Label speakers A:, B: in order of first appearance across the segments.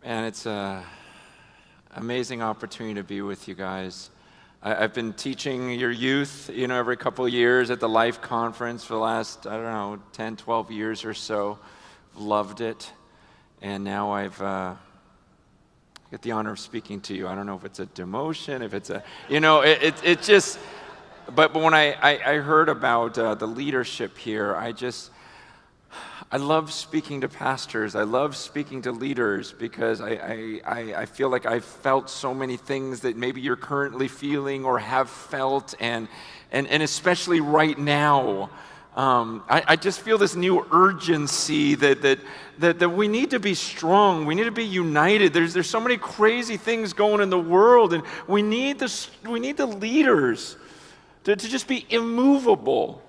A: And it's an amazing opportunity to be with you guys. I've been teaching your youth, every couple of years at the Life Conference for the last, 10, 12 years or so. Loved it. And now I've get the honor of speaking to you. I don't know if it's a demotion, if it's it's just, but when I heard about the leadership here, I love speaking to pastors. I love speaking to leaders because I feel like I've felt so many things that maybe you're currently feeling or have felt, and especially right now. I just feel this new urgency that we need to be strong. We need to be united. There's so many crazy things going in the world, and we need the leaders to just be immovable,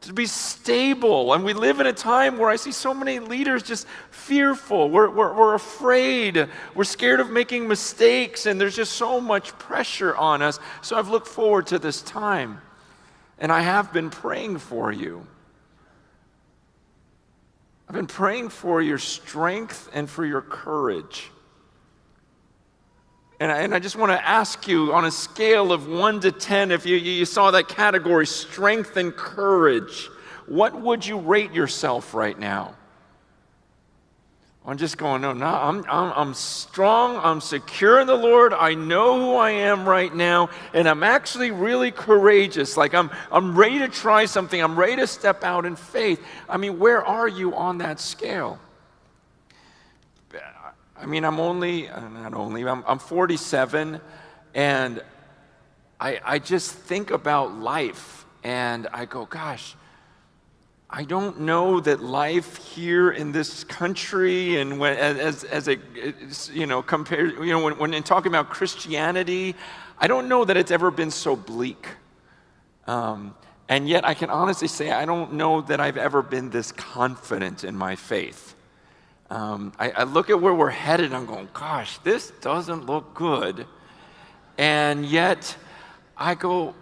A: to be stable. And we live in a time where I see so many leaders just fearful. We're afraid. We're scared of making mistakes, and there's just so much pressure on us. So I've looked forward to this time, and I have been praying for you. I've been praying for your strength and for your courage. And I just want to ask you, on a scale of 1 to 10, if you saw that category, strength and courage, what would you rate yourself right now? I'm just going, no, I'm strong, I'm secure in the Lord, I know who I am right now, and I'm actually really courageous. Like I'm ready to try something, I'm ready to step out in faith. I mean, where are you on that scale? I'm 47, and I just think about life, and I go, gosh, I don't know that life here in this country, and when when talking about Christianity, I don't know that it's ever been so bleak. And yet I can honestly say I don't know that I've ever been this confident in my faith. I look at where we're headed, and I'm going, gosh, this doesn't look good. And yet I go,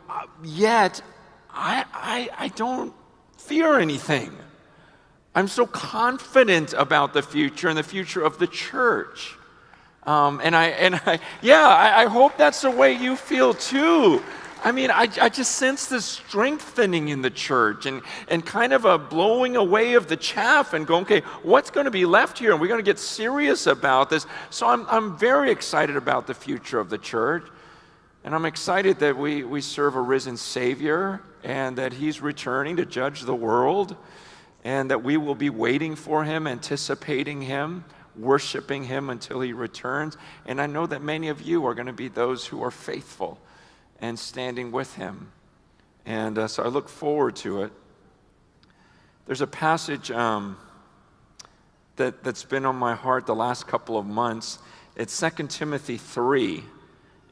A: I don't fear anything. I'm so confident about the future and the future of the church. I hope that's the way you feel too. I mean, I just sense this strengthening in the church and kind of a blowing away of the chaff and going, okay, what's going to be left here? And we're going to get serious about this. So I'm very excited about the future of the church. And I'm excited that we serve a risen Savior and that He's returning to judge the world, and that we will be waiting for Him, anticipating Him, worshiping Him until He returns. And I know that many of you are going to be those who are faithful and standing with Him. And so I look forward to it. There's a passage that's been on my heart the last couple of months. It's 2 Timothy 3,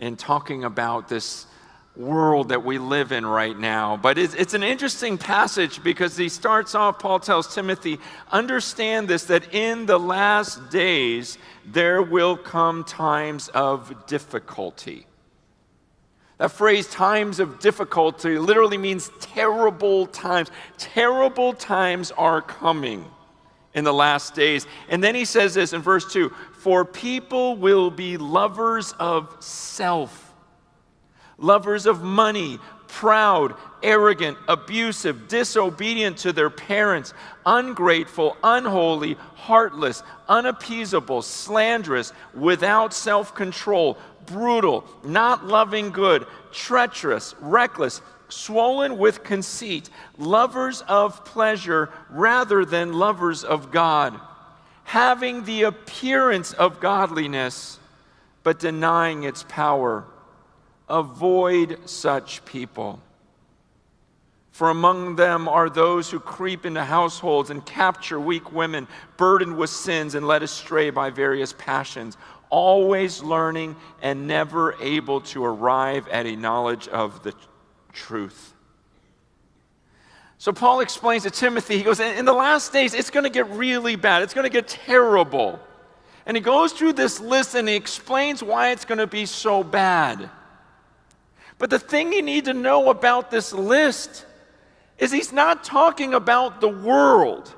A: and talking about this world that we live in right now. But it's an interesting passage because he starts off, Paul tells Timothy, understand this, that in the last days there will come times of difficulty. That phrase, times of difficulty, literally means terrible times. Terrible times are coming in the last days. And then he says this in verse 2, for people will be lovers of self, lovers of money, proud, arrogant, abusive, disobedient to their parents, ungrateful, unholy, heartless, unappeasable, slanderous, without self-control, brutal, not loving good, treacherous, reckless, swollen with conceit, lovers of pleasure rather than lovers of God, having the appearance of godliness, but denying its power. Avoid such people. For among them are those who creep into households and capture weak women, burdened with sins and led astray by various passions, always learning and never able to arrive at a knowledge of the truth. So Paul explains to Timothy, he goes, in the last days, it's going to get really bad. It's going to get terrible. And he goes through this list and he explains why it's going to be so bad. But the thing you need to know about this list is he's not talking about the world.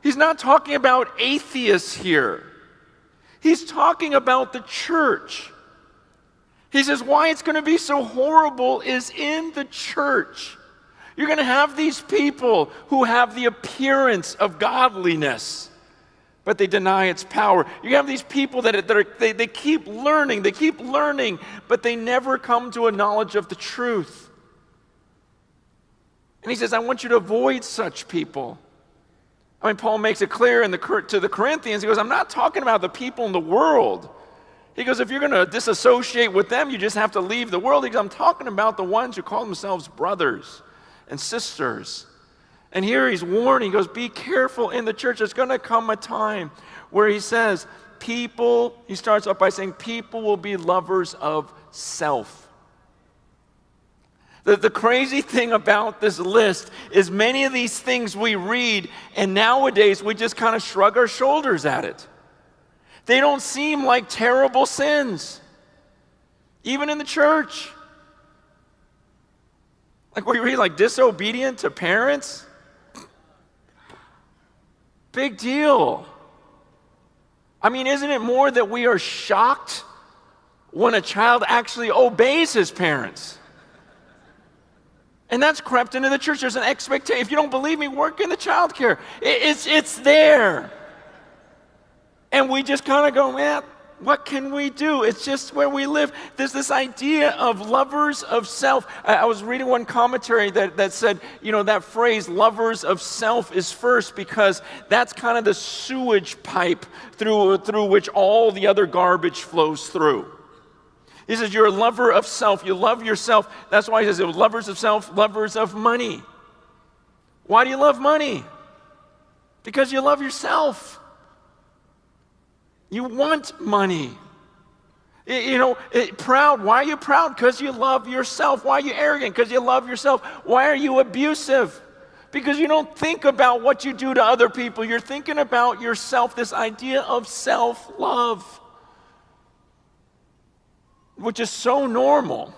A: He's not talking about atheists here. He's talking about the church. He says why it's going to be so horrible is in the church. You're going to have these people who have the appearance of godliness, but they deny its power. You have these people that they keep learning, but they never come to a knowledge of the truth. And he says, I want you to avoid such people. I mean, Paul makes it clear to the Corinthians, he goes, I'm not talking about the people in the world. He goes, if you're going to disassociate with them, you just have to leave the world. He goes, I'm talking about the ones who call themselves brothers and sisters. And here he's warning, he goes, be careful in the church. There's going to come a time where he says, he starts off by saying, people will be lovers of self. The crazy thing about this list is many of these things we read, and nowadays we just kind of shrug our shoulders at it. They don't seem like terrible sins, even in the church. Like we read, like disobedient to parents. Big deal. I mean, isn't it more that we are shocked when a child actually obeys his parents? And that's crept into the church. There's an expectation. If you don't believe me, work in the child care. It's there. And we just kind of go, man, what can we do? It's just where we live. There's this idea of lovers of self. I was reading one commentary that said, that phrase, lovers of self, is first because that's kind of the sewage pipe through which all the other garbage flows through. He says, you're a lover of self. You love yourself. That's why he says, lovers of self, lovers of money. Why do you love money? Because you love yourself. You want money. Proud. Why are you proud? Because you love yourself. Why are you arrogant? Because you love yourself. Why are you abusive? Because you don't think about what you do to other people. You're thinking about yourself, this idea of self-love, which is so normal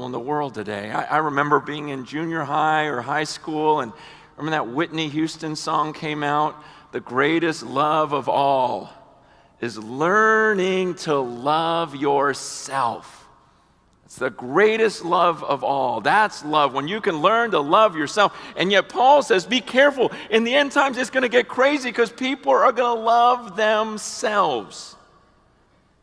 A: in the world today. I remember being in junior high or high school, and remember that Whitney Houston song came out, the greatest love of all is learning to love yourself. It's the greatest love of all. That's love, when you can learn to love yourself. And yet Paul says, be careful. In the end times, it's going to get crazy because people are going to love themselves.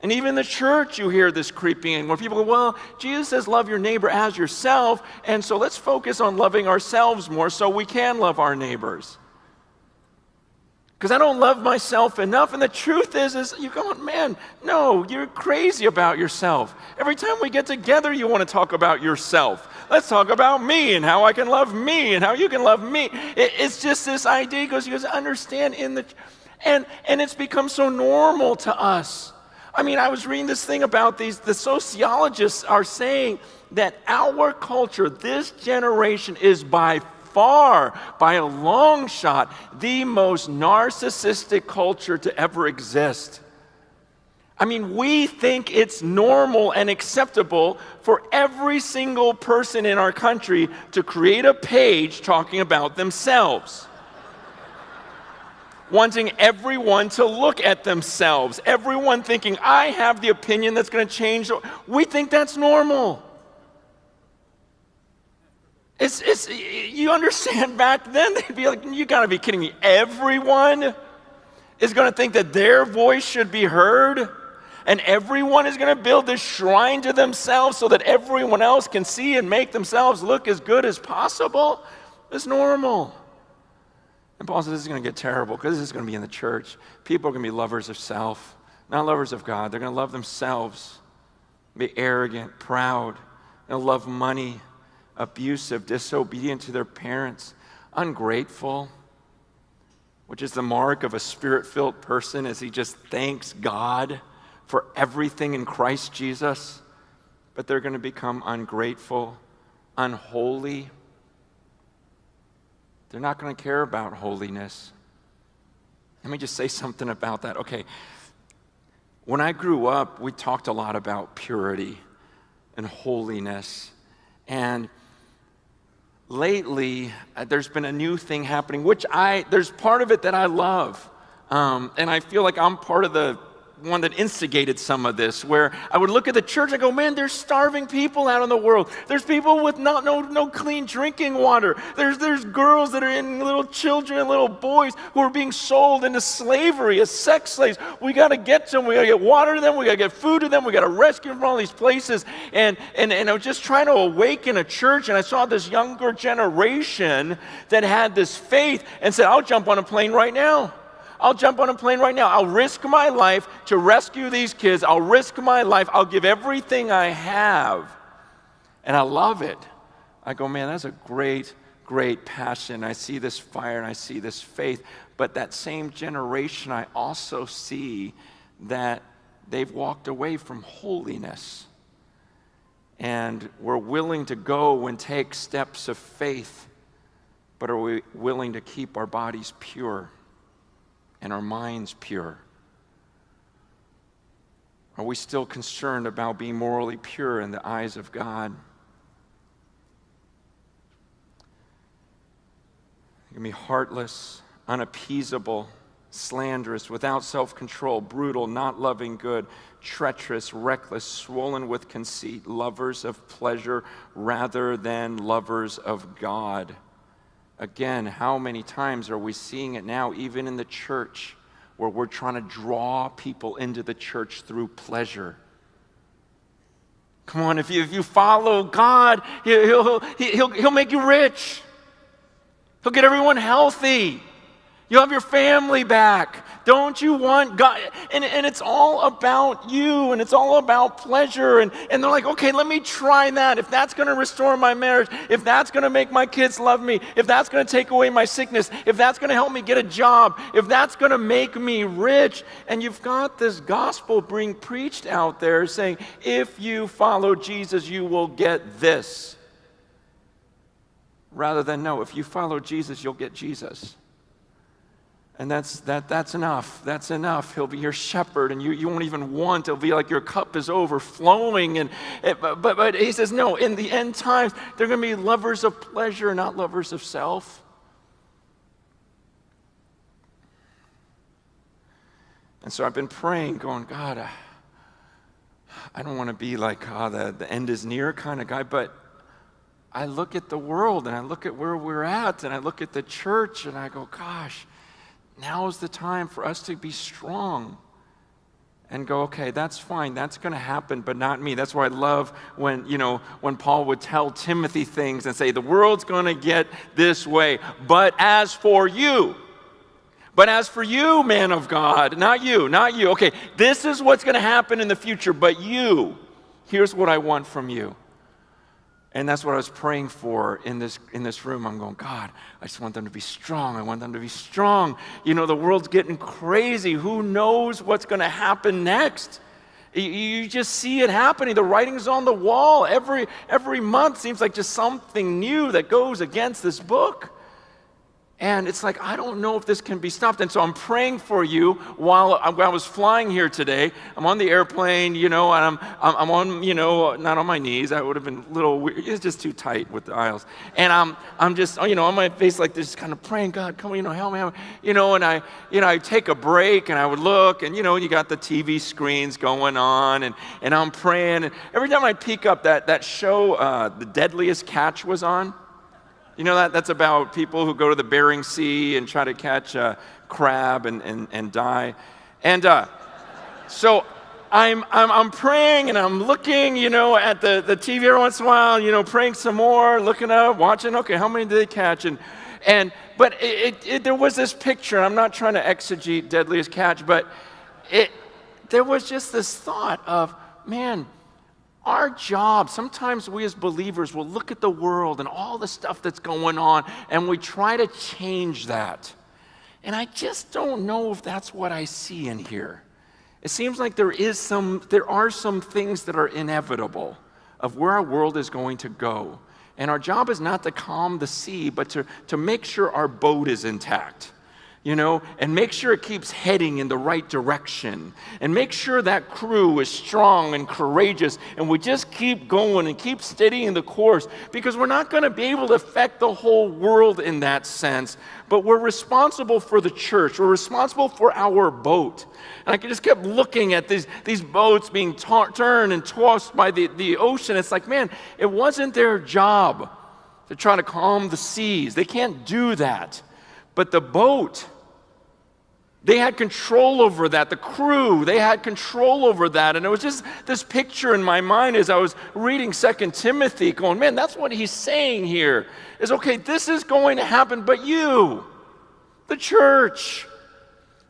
A: And even in the church, you hear this creeping in, where people go, well, Jesus says love your neighbor as yourself, and so let's focus on loving ourselves more so we can love our neighbors. Because I don't love myself enough. And the truth is you're going, man, no, you're crazy about yourself. Every time we get together, you want to talk about yourself. Let's talk about me and how I can love me and how you can love me. It's just this idea, because you guys understand and it's become so normal to us. I mean, I was reading this thing about the sociologists are saying that our culture, this generation, is by far, by a long shot, the most narcissistic culture to ever exist. I mean, we think it's normal and acceptable for every single person in our country to create a page talking about themselves. Wanting everyone to look at themselves. Everyone thinking, I have the opinion that's going to change. We think that's normal. You understand, back then they'd be like, you gotta be kidding me. Everyone is gonna think that their voice should be heard, and everyone is gonna build this shrine to themselves so that everyone else can see and make themselves look as good as possible. It's normal. And Paul says this is gonna get terrible, because this is gonna be in the church. People are gonna be lovers of self, not lovers of God. They're gonna love themselves, be arrogant, proud, they'll love money, abusive, disobedient to their parents, ungrateful, which is the mark of a spirit-filled person, as he just thanks God for everything in Christ Jesus. But they're going to become ungrateful, unholy. They're not going to care about holiness. Let me just say something about that. Okay, when I grew up, we talked a lot about purity and holiness. And lately, there's been a new thing happening, which there's part of it that I love. And I feel like I'm part of the one that instigated some of this, where I would look at the church and go, man, there's starving people out in the world. There's people with no clean drinking water. There's girls that are in, little children and little boys who are being sold into slavery as sex slaves. We got to get to them. We got to get water to them. We got to get food to them. We got to rescue them from all these places. And I was just trying to awaken a church, and I saw this younger generation that had this faith and said, I'll jump on a plane right now. I'll jump on a plane right now. I'll risk my life to rescue these kids. I'll risk my life. I'll give everything I have. And I love it. I go, man, that's a great, great passion. I see this fire and I see this faith. But that same generation, I also see that they've walked away from holiness. And we're willing to go and take steps of faith. But are we willing to keep our bodies pure? And our minds pure? Are we still concerned about being morally pure in the eyes of God? You can be heartless, unappeasable, slanderous, without self-control, brutal, not loving good, treacherous, reckless, swollen with conceit, lovers of pleasure rather than lovers of God. Again, how many times are we seeing it now, even in the church, where we're trying to draw people into the church through pleasure? Come on, if you follow God, He'll make you rich. He'll get everyone healthy. You'll have your family back. Don't you want God? And it's all about you, and it's all about pleasure. And they're like, okay, let me try that. If that's going to restore my marriage, if that's going to make my kids love me, if that's going to take away my sickness, if that's going to help me get a job, if that's going to make me rich. And you've got this gospel being preached out there saying, if you follow Jesus, you will get this. Rather than, no, if you follow Jesus, you'll get Jesus. And that's enough. That's enough. He'll be your shepherd, and you won't even want. It'll be like your cup is overflowing. But he says, no, in the end times, they're going to be lovers of pleasure, not lovers of self. And so I've been praying, going, God, I don't want to be like, the end is near kind of guy, but I look at the world, and I look at where we're at, and I look at the church, and I go, gosh, now is the time for us to be strong and go, okay, that's fine. That's going to happen, but not me. That's why I love when Paul would tell Timothy things and say, the world's going to get this way. But as for you, man of God, not you. Okay, this is what's going to happen in the future, but you, here's what I want from you. And that's what I was praying for in this room. I'm going, God, I just want them to be strong. I want them to be strong. The world's getting crazy. Who knows what's going to happen next? You just see it happening. The writing's on the wall. Every month seems like just something new that goes against this book. And it's like, I don't know if this can be stopped. And so I'm praying for you while I was flying here today. I'm on the airplane, and I'm on, not on my knees. I would have been a little weird. It's just too tight with the aisles. And I'm just, on my face like this, kind of praying, God, come on, help me. And I take a break and I would look, and, you got the TV screens going on, and I'm praying. And every time I peek up, that show, The Deadliest Catch was on. That's about people who go to the Bering Sea and try to catch a crab and die. And so I'm praying and I'm looking, at the TV every once in a while, praying some more, looking up, watching, okay, how many did they catch? But there was this picture, I'm not trying to exegete Deadliest Catch, but there was just this thought of, man, our job, sometimes we as believers will look at the world and all the stuff that's going on, and we try to change that. And I just don't know if that's what I see in here. It seems like there are some things that are inevitable of where our world is going to go. And our job is not to calm the sea, but to make sure our boat is intact. and make sure it keeps heading in the right direction, and make sure that crew is strong and courageous, and we just keep going and keep steadying the course, because we're not going to be able to affect the whole world in that sense, but we're responsible for the church. We're responsible for our boat. And I just kept looking at these boats being turned and tossed by the ocean. It's like, man, it wasn't their job to try to calm the seas. They can't do that. But the boat, they had control over that. The crew, they had control over that. And it was just this picture in my mind as I was reading 2 Timothy, going, man, that's what he's saying here. Is, okay, this is going to happen, but you, the church,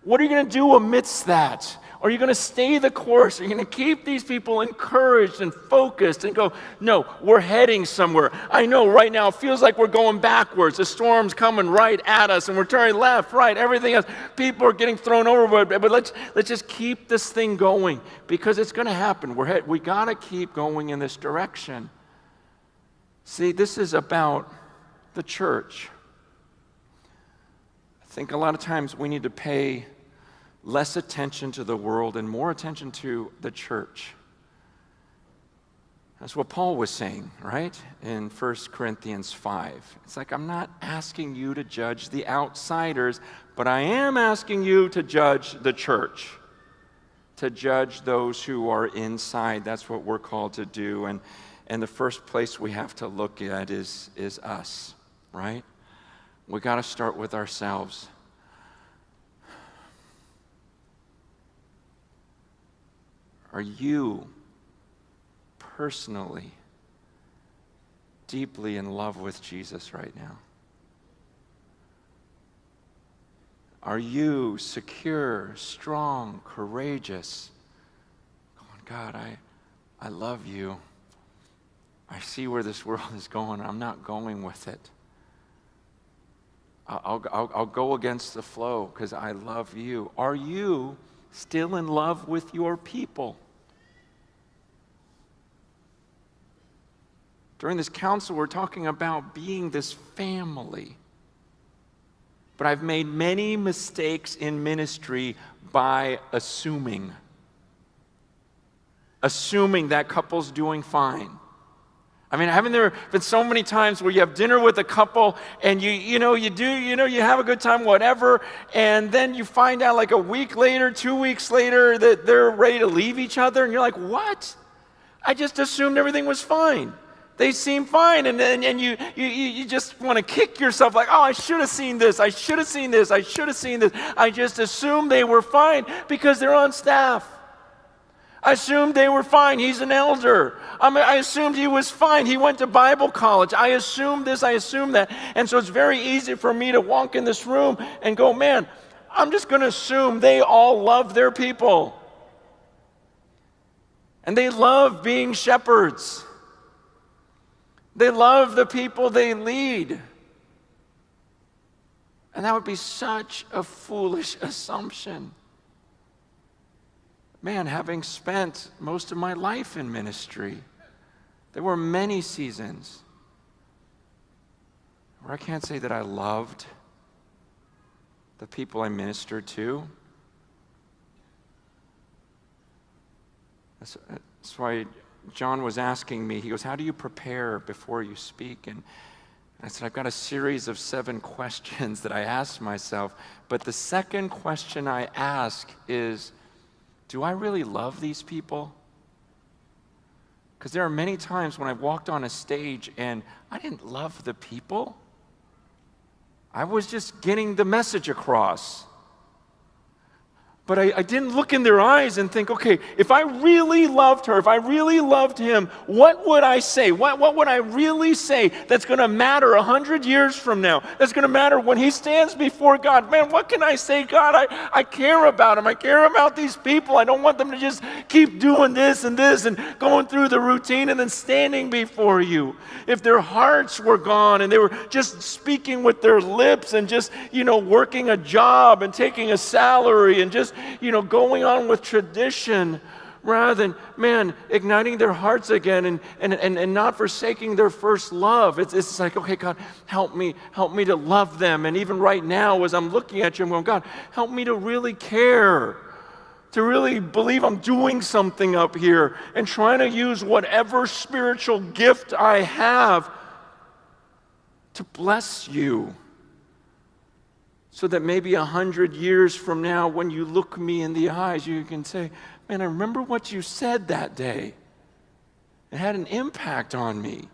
A: what are you going to do amidst that? Are you going to stay the course? Are you going to keep these people encouraged and focused and go, no, we're heading somewhere. I know right now it feels like we're going backwards. The storm's coming right at us and we're turning left, right, everything else. People are getting thrown overboard. But let's just keep this thing going, because it's going to happen. We got to keep going in this direction. See, this is about the church. I think a lot of times we need to pay less attention to the world and more attention to the church. That's what Paul was saying, right? In 1 Corinthians 5. It's like, I'm not asking you to judge the outsiders, but I am asking you to judge the church, to judge those who are inside. That's what we're called to do. And the first place we have to look at is us, right? We got to start with ourselves. Are you personally deeply in love with Jesus right now? Are you secure, strong, courageous? Going, God, I love you. I see where this world is going. I'm not going with it. I'll go against the flow because I love you. Are you still in love with your people? During this council, we're talking about being this family. But I've made many mistakes in ministry by assuming that couple's doing fine. I mean, haven't there been so many times where you have dinner with a couple and you have a good time, whatever, and then you find out like a week later, 2 weeks later, that they're ready to leave each other, and you're like, what? I just assumed everything was fine. They seem fine, and you just want to kick yourself like, oh, I should have seen this, I should have seen this, I should have seen this. I just assumed they were fine because they're on staff. I assumed they were fine. He's an elder. I assumed he was fine. He went to Bible college. I assumed this, I assumed that. And so it's very easy for me to walk in this room and go, man, I'm just going to assume they all love their people. And they love being shepherds. They love the people they lead. And that would be such a foolish assumption. Man, having spent most of my life in ministry, there were many seasons where I can't say that I loved the people I ministered to. That's why John was asking me, he goes, how do you prepare before you speak? And I said, I've got a series of 7 questions that I ask myself. But the second question I ask is, do I really love these people? Because there are many times when I've walked on a stage and I didn't love the people. I was just getting the message across. But I didn't look in their eyes and think, okay, if I really loved her, if I really loved him, what would I say? What would I really say that's going to matter 100 years from now? That's going to matter when he stands before God. Man, what can I say? God, I care about him. I care about these people. I don't want them to just keep doing this and going through the routine and then standing before you. If their hearts were gone and they were just speaking with their lips and just, working a job and taking a salary and just, going on with tradition, rather than, man, igniting their hearts again and not forsaking their first love. It's like, okay, God, help me to love them. And even right now, as I'm looking at you, I'm going, God, help me to really care, to really believe I'm doing something up here and trying to use whatever spiritual gift I have to bless you. So that maybe 100 years from now, when you look me in the eyes, you can say, man, I remember what you said that day. It had an impact on me.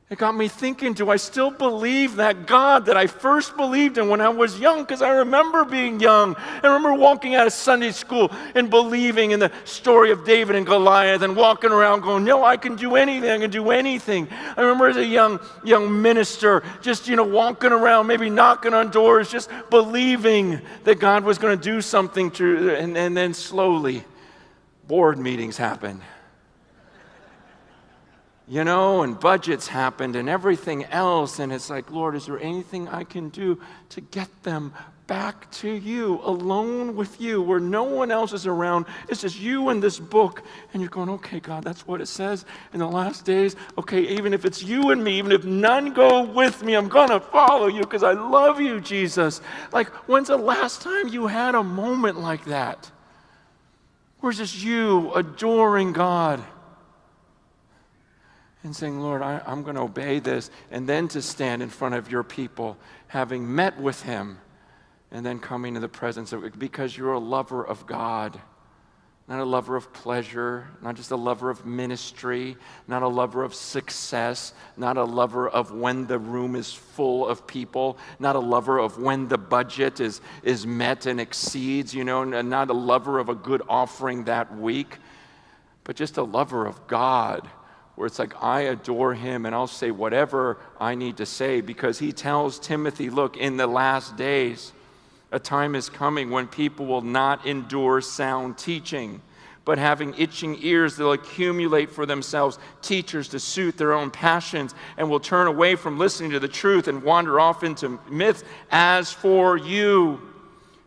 A: It got me thinking, do I still believe that God that I first believed in when I was young? Because I remember being young. I remember walking out of Sunday school and believing in the story of David and Goliath and walking around going, no, I can do anything. I can do anything. I remember as a young minister just, walking around, maybe knocking on doors, just believing that God was going to do something and then slowly board meetings happened. And budgets happened and everything else. And it's like, Lord, is there anything I can do to get them back to you, alone with you, where no one else is around? It's just you and this book. And you're going, okay, God, that's what it says in the last days. Okay, even if it's you and me, even if none go with me, I'm going to follow you because I love you, Jesus. Like, when's the last time you had a moment like that? Where's just you adoring God? And saying, Lord, I'm going to obey this, and then to stand in front of your people, having met with him, and then coming to the presence of it, because you're a lover of God, not a lover of pleasure, not just a lover of ministry, not a lover of success, not a lover of when the room is full of people, not a lover of when the budget is met and exceeds, and not a lover of a good offering that week, but just a lover of God, where it's like, I adore him and I'll say whatever I need to say, because he tells Timothy, look, in the last days, a time is coming when people will not endure sound teaching, but having itching ears, they'll accumulate for themselves teachers to suit their own passions, and will turn away from listening to the truth and wander off into myths. As for you,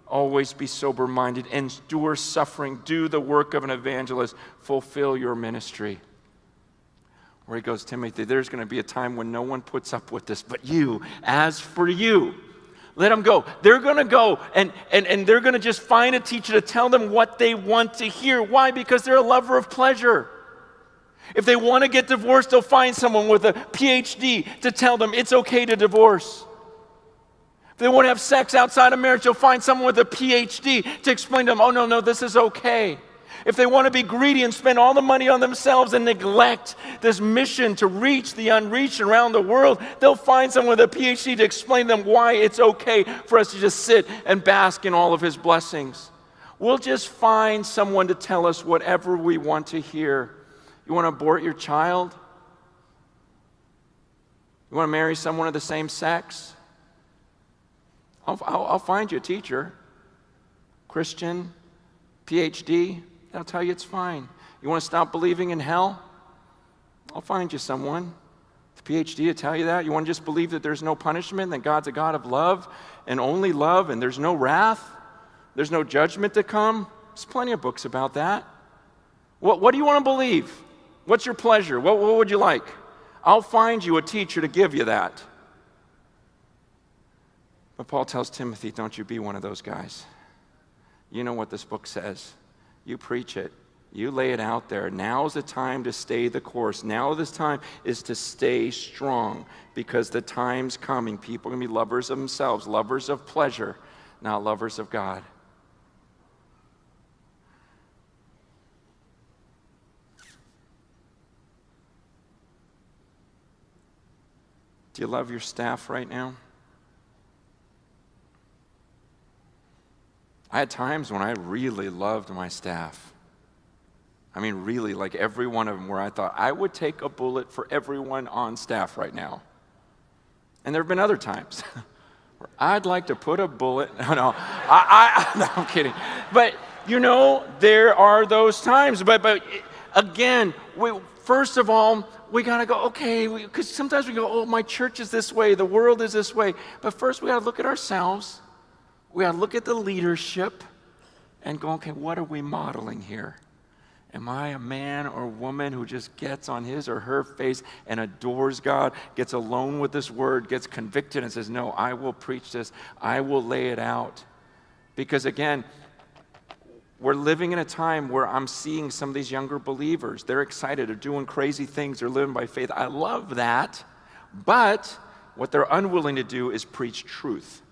A: always be sober-minded, endure suffering, do the work of an evangelist, fulfill your ministry. Where he goes, Timothy, there's going to be a time when no one puts up with this but you. As for you, let them go. They're going to go and they're going to just find a teacher to tell them what they want to hear. Why? Because they're a lover of pleasure. If they want to get divorced, they'll find someone with a PhD to tell them it's okay to divorce. If they want to have sex outside of marriage, they'll find someone with a PhD to explain to them, oh, no, this is okay. If they want to be greedy and spend all the money on themselves and neglect this mission to reach the unreached around the world, they'll find someone with a PhD to explain to them why it's okay for us to just sit and bask in all of his blessings. We'll just find someone to tell us whatever we want to hear. You want to abort your child? You want to marry someone of the same sex? I'll find you a teacher, Christian, PhD. They'll tell you it's fine. You want to stop believing in hell? I'll find you someone. The PhD will tell you that. You want to just believe that there's no punishment, that God's a God of love and only love, and there's no wrath, there's no judgment to come? There's plenty of books about that. What do you want to believe? What's your pleasure? What would you like? I'll find you a teacher to give you that. But Paul tells Timothy, don't you be one of those guys. You know what this book says. You preach it. You lay it out there. Now's the time to stay the course. Now this time is to stay strong, because the time's coming. People are going to be lovers of themselves, lovers of pleasure, not lovers of God. Do you love your staff right now? I had times when I really loved my staff. I mean, really, like every one of them, where I thought I would take a bullet for everyone on staff right now. And there have been other times where I'd like to put a bullet. No, I'm kidding. But there are those times. But again, first of all, we got to go, okay, because sometimes we go, oh, my church is this way, the world is this way. But first, we got to look at ourselves. We got to look at the leadership and go, okay, what are we modeling here? Am I a man or woman who just gets on his or her face and adores God, gets alone with this word, gets convicted and says, no, I will preach this, I will lay it out? Because again, we're living in a time where I'm seeing some of these younger believers. They're excited, they're doing crazy things, they're living by faith. I love that, but what they're unwilling to do is preach truth.